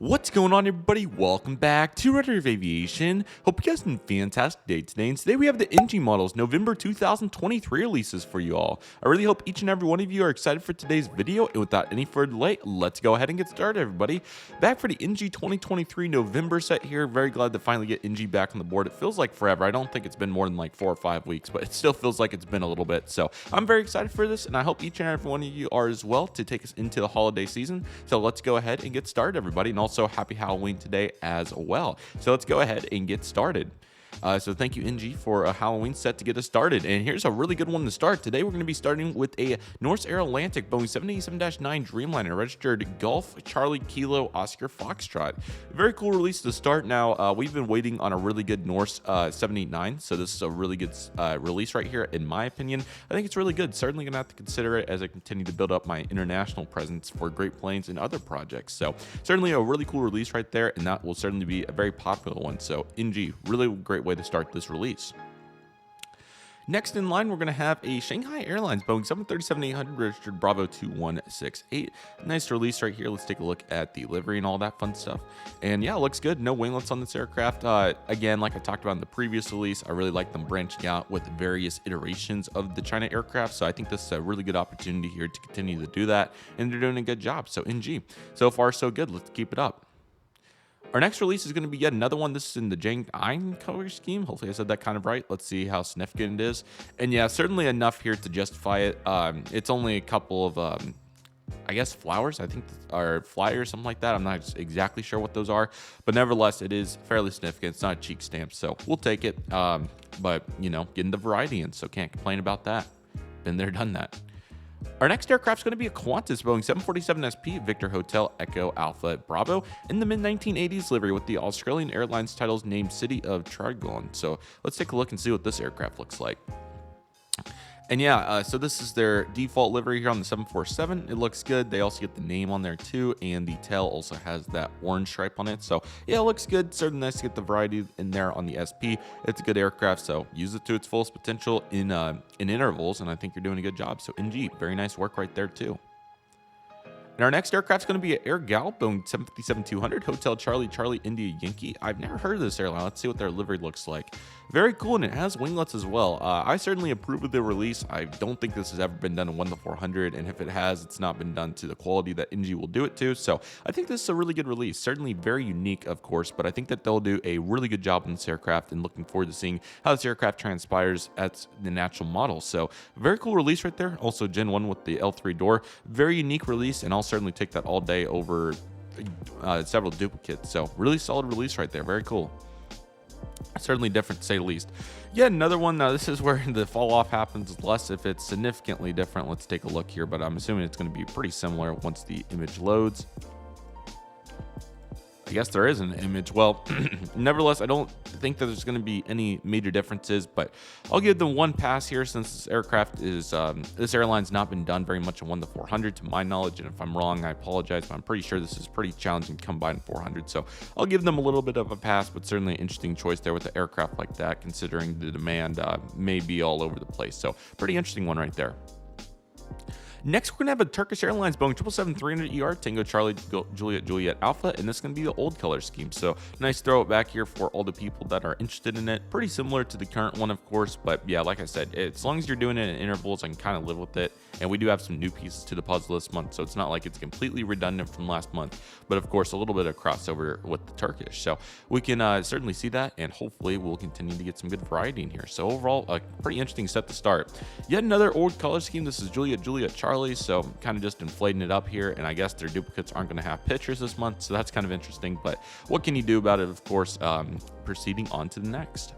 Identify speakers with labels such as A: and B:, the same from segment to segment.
A: What's going on, everybody? Welcome back to Redriveraviation. Hope you guys had a fantastic day today. And today we have the NG models November 2023 releases for you all. I really hope each and every one of you are excited for today's video. And without any further delay, let's go ahead and get started, everybody. Back for the NG 2023 November set here. Very glad to finally get NG back on the board. It feels like forever. I don't think it's been more than like 4 or 5 weeks, but it still feels like it's been a little bit. So I'm very excited for this, and I hope each and every one of you are as well to take us into the holiday season. So let's go ahead and get started, everybody. And also happy Halloween today as well. So let's go ahead and get started. So thank you, NG, for a Halloween set to get us started. And here's a really good one to start. Today, we're going to be starting with a Norse Air Atlantic Boeing 787-9 Dreamliner registered Golf Charlie Kilo Oscar Foxtrot. Very cool release to start. Now, we've been waiting on a really good Norse 789, so this is a really good release right here, in my opinion. I think it's really good. Certainly going to have to consider it as I continue to build up my international presence for Great Plains and other projects. So certainly a really cool release right there, and that will certainly be a very popular one. So NG, really great way to start this release. Next in line, we're going to have a Shanghai Airlines Boeing 737-800 registered Bravo 2168. Nice release right here. Let's take a look at the livery and all that fun stuff. And yeah, it looks good. No winglets on this aircraft. Again, like I talked about in the previous release, I really like them branching out with various iterations of the China aircraft. So I think this is a really good opportunity here to continue to do that. And they're doing a good job. So NG, so far so good. Let's keep it up. Our next release is going to be yet another one. This is in the Jang Ein color scheme. Hopefully I said that kind of right. Let's see how significant it is. And yeah, certainly enough here to justify it. It's only a couple of, I guess, flowers, I think, or flyers, something like that. I'm not exactly sure what those are. But nevertheless, it is fairly significant. It's not a cheek stamp, so we'll take it. But, you know, getting the variety in, so can't complain about that. Been there, done that. Our next aircraft is going to be a Qantas Boeing 747 SP Victor Hotel Echo Alpha Bravo in the mid-1980s livery with the Australian Airlines titles named City of Trigon. So let's take a look and see what this aircraft looks like. And yeah, so this is their default livery here on the 747. It looks good. They also get the name on there too, and the tail also has that orange stripe on it. So yeah, it looks good. Certainly nice to get the variety in there on the SP. It's a good aircraft, so use it to its fullest potential in intervals, and I think you're doing a good job. So NG, very nice work right there too. And our next aircraft is going to be an Air Gal Boeing 757-200 Hotel Charlie Charlie India Yankee. I've never heard of this airline. Let's see what their livery looks like. Very cool, and it has winglets as well. I certainly approve of the release. I don't think this has ever been done in 1-400, and if it has, it's not been done to the quality that NG will do it to. So I think this is a really good release. Certainly very unique, of course, but I think that they'll do a really good job on this aircraft, and looking forward to seeing how this aircraft transpires at the natural model. So very cool release right there. Also Gen 1 with the L3 door. Very unique release, and I'll certainly take that all day over several duplicates. So really solid release right there. Very cool. Certainly different, to say the least. Yet another one. Now this is where the fall off happens less if it's significantly different. Let's take a look here, but I'm assuming it's going to be pretty similar once the image loads. I guess there is an image. Well, nevertheless, I don't think that there's going to be any major differences, but I'll give them one pass here since this aircraft is, this airline's not been done very much in 1-400 to my knowledge, and if I'm wrong, I apologize, but I'm pretty sure this is pretty challenging to come by in 400, so I'll give them a little bit of a pass, but certainly an interesting choice there with an aircraft like that, considering the demand may be all over the place, so pretty interesting one right there. Next, we're going to have a Turkish Airlines Boeing 777-300ER Tango Charlie Juliet Juliet Alpha, and this is going to be the old color scheme. So nice throw it back here for all the people that are interested in it. Pretty similar to the current one, of course, but yeah, like I said, as long as you're doing it in intervals, I can kind of live with it. And we do have some new pieces to the puzzle this month, so it's not like it's completely redundant from last month, but of course a little bit of crossover with the Turkish. So we can certainly see that, and hopefully we'll continue to get some good variety in here. So overall, a pretty interesting set to start. Yet another old color scheme. This is Juliet Charlie, so kind of just inflating it up here, and I guess their duplicates aren't going to have pictures this month, so that's kind of interesting, but what can you do about it, of course. Proceeding on to the next.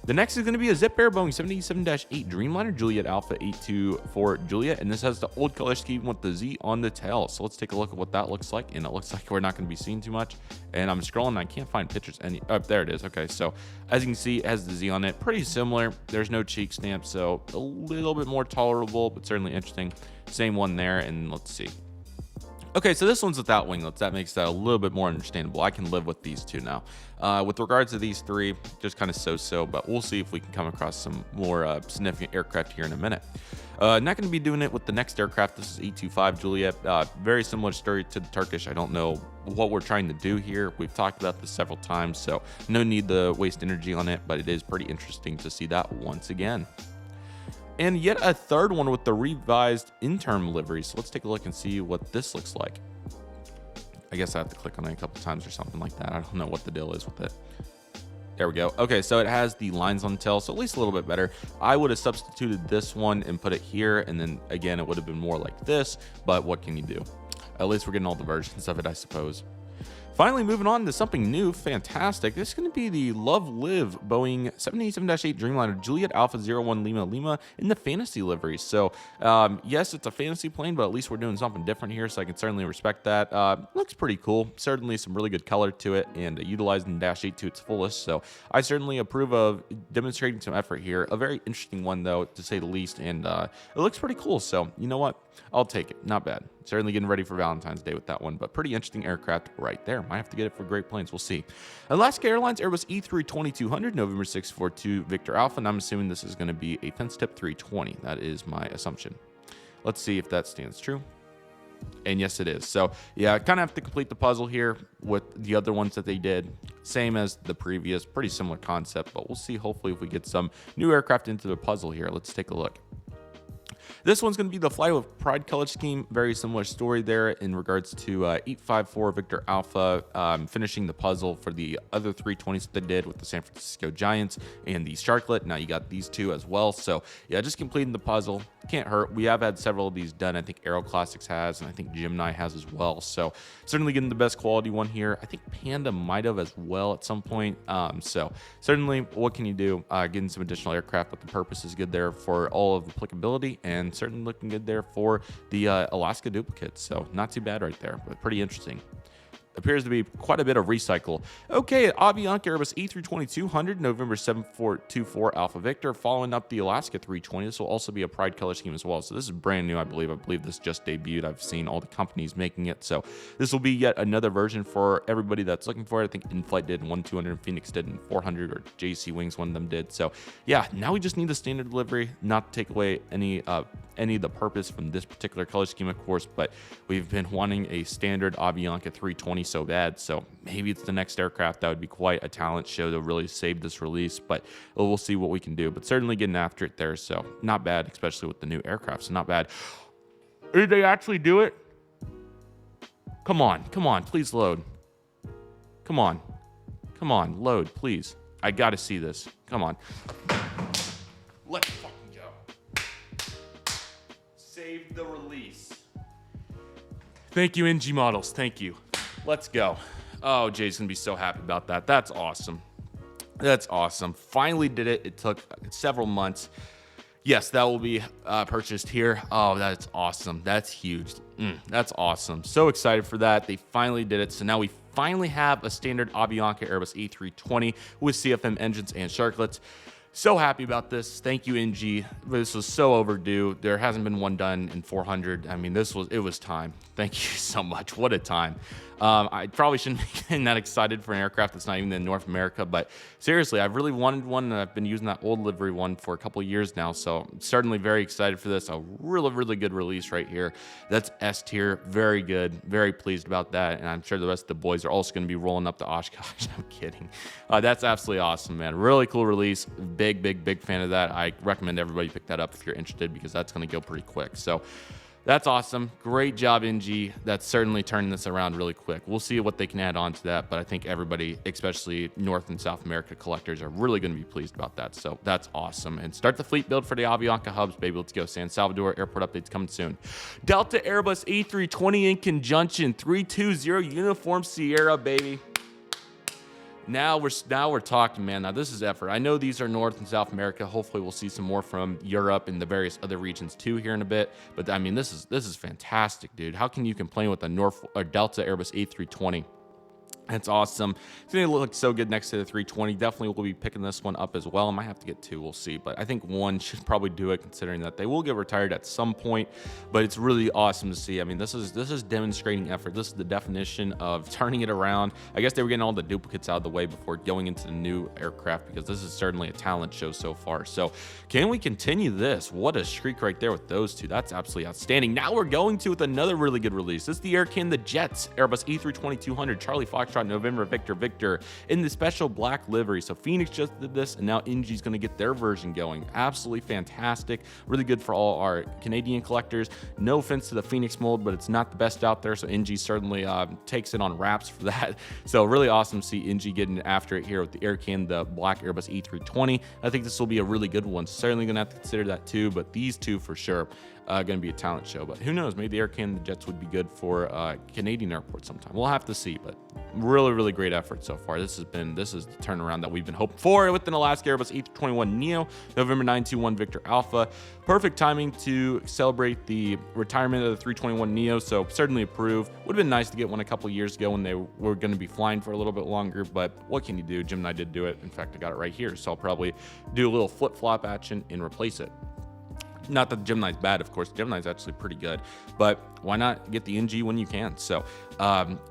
A: The next is going to be a Zip Air Boeing 787-8 Dreamliner Juliet Alpha 824 Juliet, and this has the old color scheme with the Z on the tail. So let's take a look at what that looks like, and it looks like we're not going to be seeing too much. And I'm scrolling, and I can't find pictures. There it is. Okay, so as you can see, it has the Z on it. Pretty similar. There's no cheek stamp, so a little bit more tolerable, but certainly interesting. Same one there, and let's see. Okay, so this one's without winglets. That makes that a little bit more understandable. I can live with these two now. With regards to these three, just kind of so-so, but we'll see if we can come across some more significant aircraft here in a minute. Not going to be doing it with the next aircraft. This is E-25 Juliet. Very similar story to the Turkish. I don't know what we're trying to do here. We've talked about this several times, so no need to waste energy on it, but it is pretty interesting to see that once again. And yet a third one with the revised interim livery. So let's take a look and see what this looks like. I guess I have to click on it a couple times or something like that. I don't know what the deal is with it. There we go. Okay, so it has the lines on the tail, so at least a little bit better. I would have substituted this one and put it here, and then again, it would have been more like this, but what can you do? At least we're getting all the versions of it, I suppose. Finally, moving on to something new, fantastic. This is going to be the Love Live Boeing 787-8 Dreamliner Juliet Alpha 01 Lima Lima in the fantasy livery. So, yes, it's a fantasy plane, but at least we're doing something different here, so I can certainly respect that. Looks pretty cool. Certainly some really good color to it, and utilizing Dash 8 to its fullest. So, I certainly approve of demonstrating some effort here. A very interesting one, though, to say the least, and it looks pretty cool. So, you know what? I'll take it. Not bad. Certainly getting ready for Valentine's Day with that one, but pretty interesting aircraft right there. Might have to get it for Great Plains. We'll see. Alaska Airlines Airbus E3-2200, November 642 Victor Alpha, and I'm assuming this is going to be a fence tip 320. That is my assumption. Let's see if that stands true. And yes, it is. So, yeah, I kind of have to complete the puzzle here with the other ones that they did. Same as the previous. Pretty similar concept, but we'll see hopefully if we get some new aircraft into the puzzle here. Let's take a look. This one's going to be the Fly with Pride color scheme. Very similar story there in regards to 854 Victor Alpha, finishing the puzzle for the other 320s that they did with the San Francisco Giants and the Sharklet. Now you got these two as well. So yeah, just completing the puzzle. Can't hurt. We have had several of these done. I think Aero Classics has, and I think Gemini has as well. So certainly getting the best quality one here. I think Panda might have as well at some point. So certainly, what can you do? Getting some additional aircraft, but the purpose is good there for all of the applicability, and certainly looking good there for the Alaska duplicates. So not too bad right there, but pretty interesting. Appears to be quite a bit of recycle. Okay, Aviation Airbus E3-2200, November 7424 Alpha Victor, following up the Alaska 320. This will also be a Pride color scheme as well. So this is brand new, I believe. I believe this just debuted. I've seen all the companies making it. So this will be yet another version for everybody that's looking for it. I think InFlight did 1-200, and Phoenix did in 400, or JC Wings, one of them did. So yeah, now we just need the standard delivery, not to take away any of the purpose from this particular color scheme, of course, but we've been wanting a standard Avianca 320 so bad, so maybe it's the next aircraft. That would be quite a talent show to really save this release, but we'll see what we can do. But certainly getting after it there, so not bad, especially with the new aircraft, so not bad. Did they actually do it? Come on, please load. Come on, load, please. I gotta see this. Come on. Let's fucking go. Save the release. Thank you, NG Models. Thank you. Let's go. Oh, Jay's going to be so happy about that. That's awesome. That's awesome. Finally did it. It took several months. Yes, that will be purchased here. Oh, that's awesome. That's huge. That's awesome. So excited for that. They finally did it. So now we finally have a standard Avianca Airbus A320 with CFM engines and Sharklets. So happy about this. Thank you, NG. This was so overdue. There hasn't been one done in 400. I mean, it was time. Thank you so much. What a time. I probably shouldn't be getting that excited for an aircraft that's not even in North America, but seriously, I've really wanted one, and I've been using that old livery one for a couple of years now, so I'm certainly very excited for this. A really, really good release right here. That's S tier. Very good. Very pleased about that, and I'm sure the rest of the boys are also going to be rolling up to Oshkosh. I'm kidding. That's absolutely awesome, man. Really cool release. Big fan of that. I recommend everybody pick that up if you're interested, because that's going to go pretty quick. So that's awesome. Great job, NG. That's certainly turning this around really quick. We'll see what they can add on to that, but I think everybody, especially North and South America collectors, are really going to be pleased about that. So that's awesome. And start the fleet build for the Avianca hubs, baby. Let's go. San Salvador airport updates coming soon. Delta Airbus A320 in conjunction 320 Uniform Sierra, baby. Now we're talking, man. Now this is effort. I know these are North and South America. Hopefully we'll see some more from Europe and the various other regions too here in a bit. But I mean, this is fantastic, dude. How can you complain with a Delta Airbus A320? That's awesome. It's going to look so good next to the 320. Definitely will be picking this one up as well. I might have to get two. We'll see. But I think one should probably do it, considering that they will get retired at some point. But it's really awesome to see. I mean, this is demonstrating effort. This is the definition of turning it around. I guess they were getting all the duplicates out of the way before going into the new aircraft, because this is certainly a talent show so far. So can we continue this? What a streak right there with those two. That's absolutely outstanding. Now we're going to with another really good release. This is the Air Canada the Jets Airbus A320-200 Charlie Foxtrot November Victor Victor in the special black livery. So Phoenix just did this, and now NG's going to get their version going. Absolutely fantastic. Really good for all our Canadian collectors. No offense to the Phoenix mold, but it's not the best out there, so NG certainly takes it on wraps for that. So really awesome to see NG getting after it here with the Air Canada black Airbus A320. I think this will be a really good one. Certainly going to have to consider that too, but these two for sure. Going to be a talent show, but who knows? Maybe the Air Canada Jets would be good for Canadian airports sometime. We'll have to see, but really great effort so far. This is the turnaround that we've been hoping for with an Alaska Airbus A321neo, November 921 Victor Alpha. Perfect timing to celebrate the retirement of the 321neo, so certainly approved. Would have been nice to get one a couple years ago when they were going to be flying for a little bit longer, but what can you do? Gemini did do it. In fact, I got it right here, so I'll probably do a little flip-flop action and replace it. Not that Gemini's bad, of course. Gemini's actually pretty good, but why not get the NG when you can? So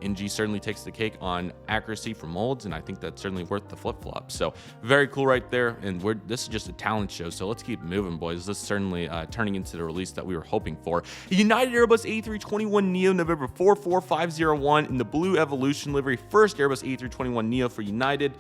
A: NG certainly takes the cake on accuracy for molds, and I think that's certainly worth the flip-flop. So very cool right there, and this is just a talent show, so let's keep moving, boys. This is certainly turning into the release that we were hoping for. United Airbus A321neo, November 44501 in the blue Evolution livery. First Airbus A321neo for United.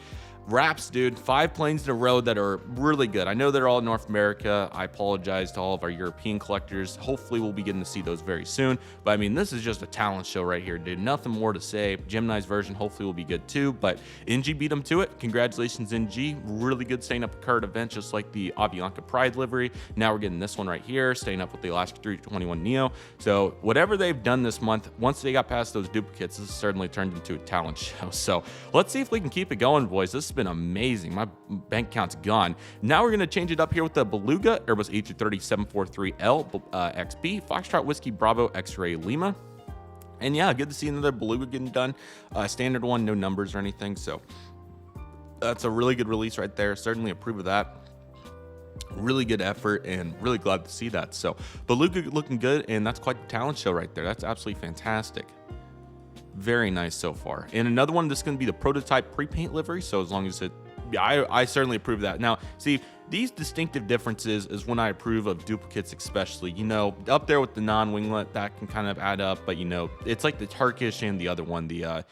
A: Wraps, dude. 5 planes in a row that are really good. I know they're all in North America. I apologize to all of our European collectors. Hopefully we'll be getting to see those very soon. But I mean, this is just a talent show right here, dude. Nothing more to say. Gemini's version hopefully will be good too, but NG beat them to it. Congratulations, NG. Really good staying up at current events, just like the Avianca Pride livery. Now we're getting this one right here, staying up with the Alaska 321neo. So whatever they've done this month, once they got past those duplicates, this has certainly turned into a talent show. So let's see if we can keep it going, boys. This has been amazing. My bank count's gone. Now we're going to change it up here with the Beluga Airbus A330-743L XB Foxtrot Whiskey Bravo X-Ray Lima. And yeah, good to see another Beluga getting done. Standard one, no numbers or anything. So that's a really good release right there. Certainly approve of that. Really good effort, and really glad to see that. So Beluga looking good, and that's quite the talent show right there. That's absolutely fantastic. Very nice so far. And another one, this is going to be the prototype pre-paint livery. So as long as it, yeah, I certainly approve that. Now, see, these distinctive differences is when I approve of duplicates, especially, you know, up there with the non-winglet, that can kind of add up. But, you know, it's like the Turkish and the other one, the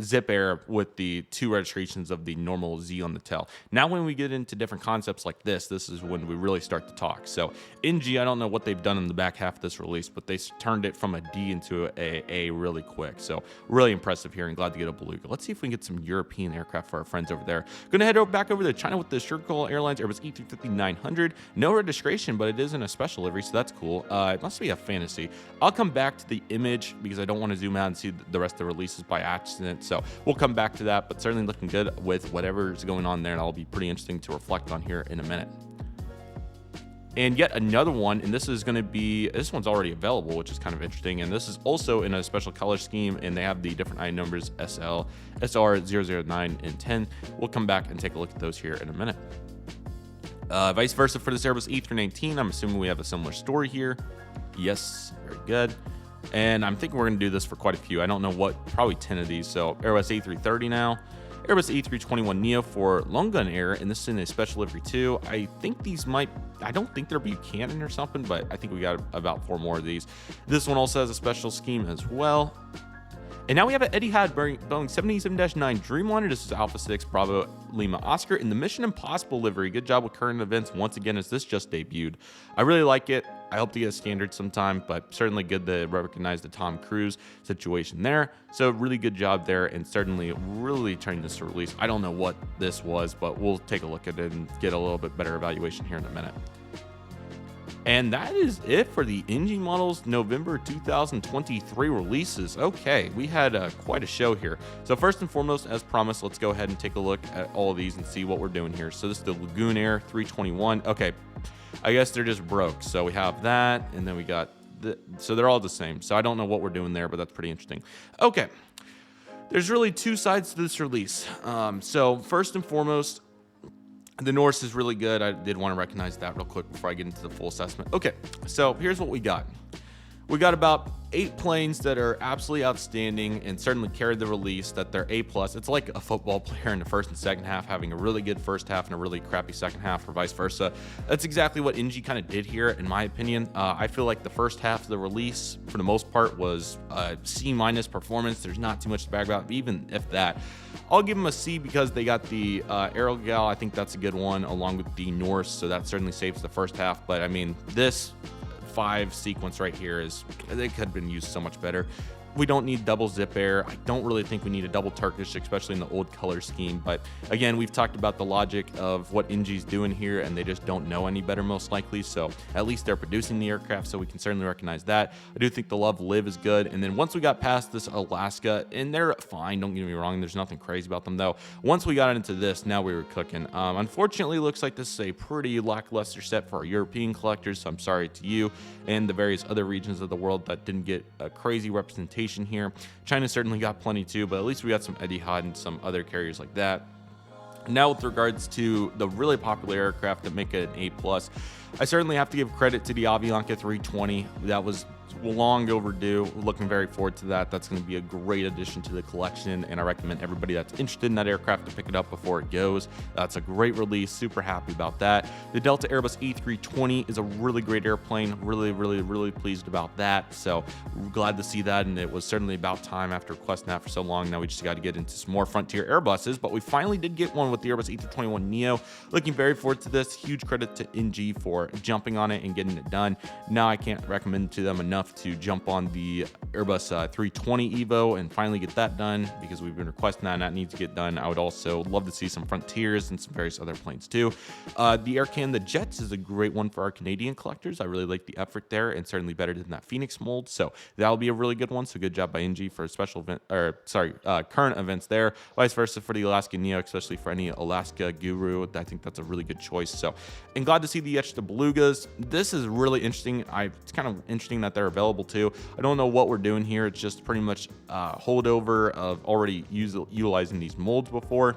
A: Zip Air with the 2 registrations of the normal Z on the tail. Now when we get into different concepts like this is when we really start to talk. So NG, I don't know what they've done in the back half of this release, but they turned it from a D into a really quick. So really impressive here, and glad to get a Beluga. Let's see if we can get some European aircraft for our friends over there. Gonna head back over to China with the Shotcut Airlines Airbus E350-900. No registration, but it is in a special livery, so that's cool. It must be a fantasy. I'll come back to the image because I don't want to zoom out and see the rest of the releases by accident, so we'll come back to that, but certainly looking good with whatever's going on there, and that'll be pretty interesting to reflect on here in a minute. And yet another one, and this is going to be, this one's already available, which is kind of interesting, and this is also in a special color scheme, and they have the different item numbers SL, SR 009 and 10. We'll come back and take a look at those here in a minute. Vice versa for this Airbus A319, I'm assuming we have a similar story here. Yes, very good. And I'm thinking we're going to do this for quite a few. I don't know what, probably 10 of these. So Airbus A330 now, Airbus A321neo for Long Gun Air, and this is in a special livery too. I think these might, I don't think there'll be Canon or something, but I think we got about 4 more of these. This one also has a special scheme as well. And now we have an Etihad Boeing 787-9 Dreamliner. This is Alpha 6 Bravo Lima Oscar in the Mission Impossible livery. Good job with current events once again, as this just debuted. I really like it. I hope to get a standard sometime, but certainly good to recognize the Tom Cruise situation there. So really good job there, and certainly really turning this to release. I don't know what this was, but we'll take a look at it and get a little bit better evaluation here in a minute. And that is it for the NG Models November 2023 releases. Okay, we had quite a show here. So first and foremost, as promised, let's go ahead and take a look at all of these and see what we're doing here. So this is the Lagoon Air 321. Okay, I guess they're just broke. So we have that, and then we got so they're all the same. So I don't know what we're doing there, but that's pretty interesting. Okay. There's really two sides to this release. So first and foremost, the Norse is really good. I did want to recognize that real quick before I get into the full assessment. Okay, so here's what we got. We got about 8 planes that are absolutely outstanding and certainly carried the release, that they're A+. It's like a football player in the first and second half having a really good first half and a really crappy second half, or vice versa. That's exactly what NG kind of did here, in my opinion. I feel like the first half of the release, for the most part, was a C- performance. There's not too much to brag about, even if that. I'll give them a C because they got the Aerogal. I think that's a good one, along with the Norse, so that certainly saves the first half. But I mean, this 5 sequence right here they could have been used so much better. We don't need double zip air. I don't really think we need a double Turkish, especially in the old color scheme. But again, we've talked about the logic of what NG's doing here, and they just don't know any better, most likely. So at least they're producing the aircraft, so we can certainly recognize that. I do think the Love Live is good. And then once we got past this Alaska, and they're fine, don't get me wrong, there's nothing crazy about them though. Once we got into this, now we were cooking. Unfortunately, looks like this is a pretty lackluster set for our European collectors, so I'm sorry to you and the various other regions of the world that didn't get a crazy representation here. China certainly got plenty too, but at least we got some Etihad and some other carriers like that. Now, with regards to the really popular aircraft that make it an A+, I certainly have to give credit to the Avianca 320. That was long overdue. Looking very forward to that. That's going to be a great addition to the collection, and I recommend everybody that's interested in that aircraft to pick it up before it goes. That's a great release. Super happy about that. The Delta Airbus A320 is a really great airplane. Really pleased about that. So glad to see that, and it was certainly about time after requesting that for so long. Now we just got to get into some more Frontier Airbuses, but we finally did get one with the Airbus A321neo. Looking very forward to this. Huge credit to NG for jumping on it and getting it done. Now I can't recommend to them enough to jump on the Airbus 320 Evo and finally get that done, because we've been requesting that and that needs to get done. I would also love to see some Frontiers and some various other planes too. The Air Canada Jets is a great one for our Canadian collectors. I really like the effort there, and certainly better than that Phoenix mold, so that'll be a really good one. So good job by NG for a special event, or sorry, current events there. Vice versa for the Alaska Neo, especially for any Alaska guru. I think that's a really good choice. So, and glad to see the etched Belugas. This is really interesting. It's kind of interesting that they're available too. I don't know what we're doing here. It's just pretty much holdover of already utilizing these molds before.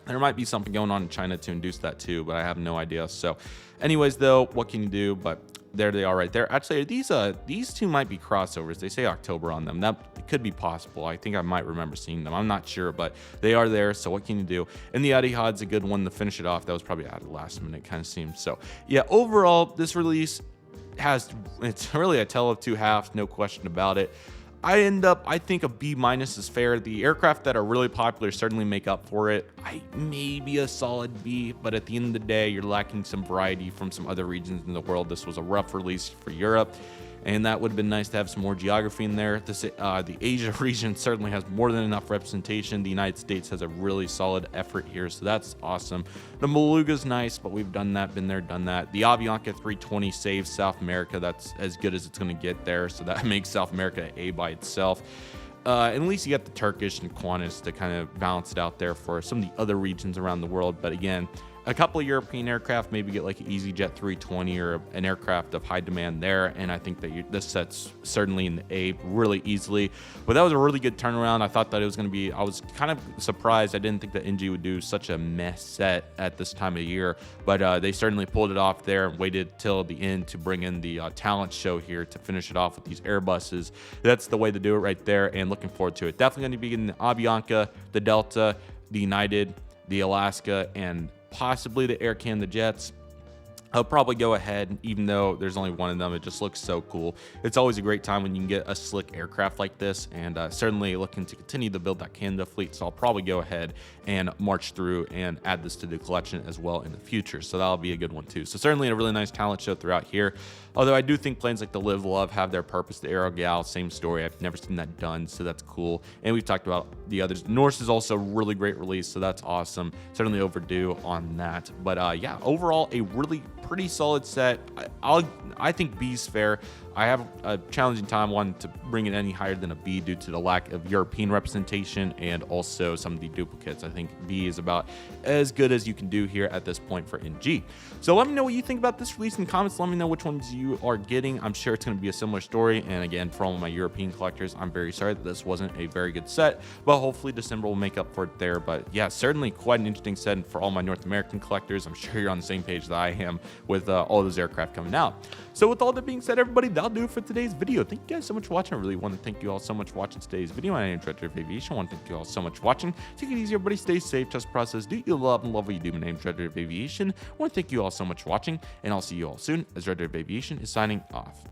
A: There might be something going on in China to induce that too, but I have no idea. So anyways, though, what can you do? But there they are right there. Actually, these two might be crossovers. They say October on them. That could be possible. I think I might remember seeing them. I'm not sure, but they are there. So what can you do? And the Etihad's a good one to finish it off. That was probably out of the last minute, kind of seems. So yeah, overall, this release it's really a tale of two halves, no question about it. I think a B- is fair. The aircraft that are really popular certainly make up for it. Maybe a solid B, but at the end of the day, you're lacking some variety from some other regions in the world. This was a rough release for Europe, and that would have been nice to have some more geography in there. The Asia region certainly has more than enough representation. The United States has a really solid effort here, so that's awesome. The Beluga's nice, but we've done that, been there, done that. The Avianca 320 saves South America. That's as good as it's going to get there, so that makes South America A by itself. At least you got the Turkish and Qantas to kind of balance it out there for some of the other regions around the world. But again, a couple of European aircraft, maybe get like an EasyJet 320 or an aircraft of high demand there, and I think that this set's certainly in the A really easily. But that was a really good turnaround. I thought that it was going to be, I was kind of surprised. I didn't think that NG would do such a mess set at this time of year, but they certainly pulled it off there and waited till the end to bring in the talent show here to finish it off with these Airbuses. That's the way to do it right there, and looking forward to it. Definitely going to be in the Avianca, the Delta, the United, the Alaska, and possibly the Air Canada Jets. I'll probably go ahead, even though there's only one of them. It just looks so cool. It's always a great time when you can get a slick aircraft like this, and certainly looking to continue to build that Canada fleet. So I'll probably go ahead and march through and add this to the collection as well in the future. So that'll be a good one too. So certainly a really nice talent show throughout here. Although I do think planes like the Live Love have their purpose. The Aerogal, same story. I've never seen that done, so that's cool. And we've talked about the others. Norse is also a really great release, so that's awesome. Certainly overdue on that. But yeah, overall, a really pretty solid set. I think B's fair. I have a challenging time wanting to bring it any higher than a B due to the lack of European representation and also some of the duplicates. I think B is about as good as you can do here at this point for NG. So let me know what you think about this release in the comments. Let me know which ones you are getting. I'm sure it's going to be a similar story. And again, for all of my European collectors, I'm very sorry that this wasn't a very good set, but hopefully December will make up for it there. But yeah, certainly quite an interesting set. And for all my North American collectors, I'm sure you're on the same page that I am with all those aircraft coming out. So with all that being said, everybody, that'll do it for today's video. Thank you guys so much for watching. I really want to thank you all so much for watching today's video. My name is Redriveraviation. I want to thank you all so much for watching. Take it easy, everybody. Stay safe. Trust the process. Do you love and love what you do? My name is Redriveraviation. I want to thank you all so much for watching, and I'll see you all soon as Redriveraviation is signing off.